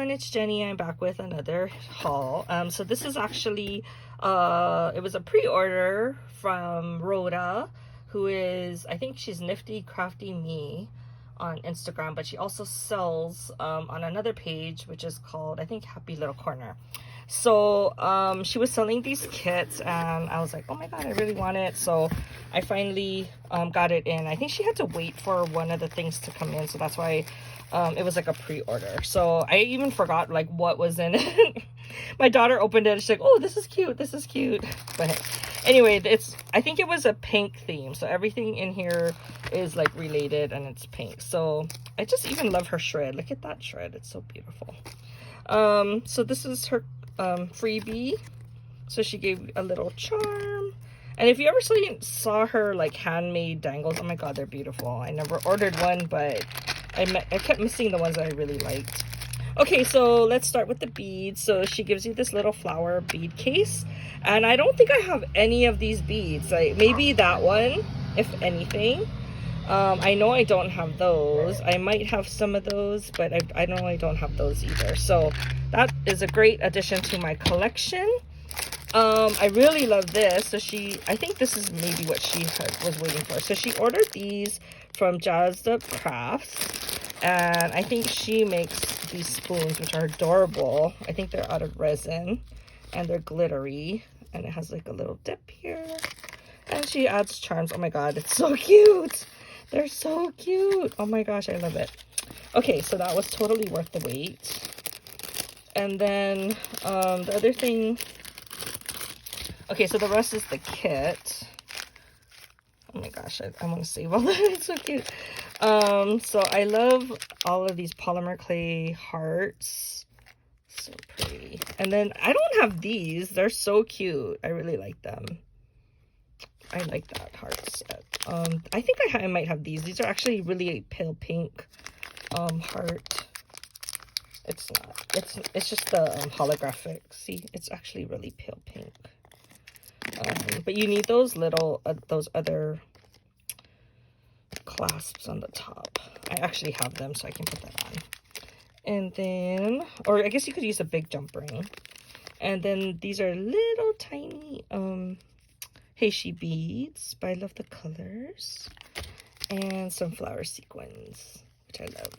everyone, it's Jenny. I'm back with another haul. So this is actually it was a pre-order from Rhoda, who is, I think she's Nifty Crafty Me on Instagram, but she also sells on another page which is called, I think, Happy Little Corner. So she was selling these kits and I was like, oh my god, I really want it. So I finally got it in. I think she had to wait for one of the things to come in, so that's why it was like a pre-order. So I even forgot like what was in it. My daughter opened it and she's like, oh, this is cute, this is cute. But anyway, I think it was a pink theme, so everything in here is like related and it's pink. So I just even love her shred. Look at that shred, it's so beautiful. So this is her freebie. So she gave a little charm, and if you ever saw her like handmade dangles, oh my god, they're beautiful. I never ordered one, but I kept missing the ones that I really liked. Okay, so let's start with the beads. So she gives you this little flower bead case, and I don't think I have any of these beads. Like maybe that one, if anything. I know I don't have those. I might have some of those, but I know I don't have those either. So that is a great addition to my collection. I really love this. So I think this is maybe what she was waiting for. So she ordered these from Jazzed Up Crafts, and I think she makes these spoons, which are adorable. I think they're out of resin and they're glittery, and it has like a little dip here, and she adds charms. Oh my god, it's so cute. They're so cute. Oh my gosh, I love it. Okay, so that was totally worth the wait. And then the other thing, okay, so the rest is the kit. Oh my gosh, I want to save all that. It's so cute. So I love all of these polymer clay hearts. So pretty. And then I don't have these. They're so cute. I really like them. I like that heart set. I think I might have these. These are actually really pale pink heart. It's not. It's just the holographic. See, it's actually really pale pink. But you need those little those other clasps on the top. I actually have them, so I can put that on. And then, or I guess you could use a big jump ring. And then these are little tiny Heishi beads, but I love the colors, and some flower sequins, which I love.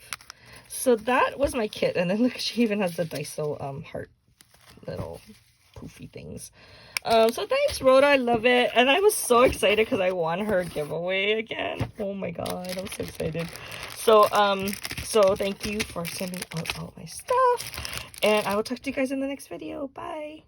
So that was my kit. And then look, she even has the Daiso heart little poofy things. So thanks, Rhoda, I love it. And I was so excited because I won her giveaway again. Oh my god, I'm so excited. So so thank you for sending out all my stuff, and I will talk to you guys in the next video. Bye.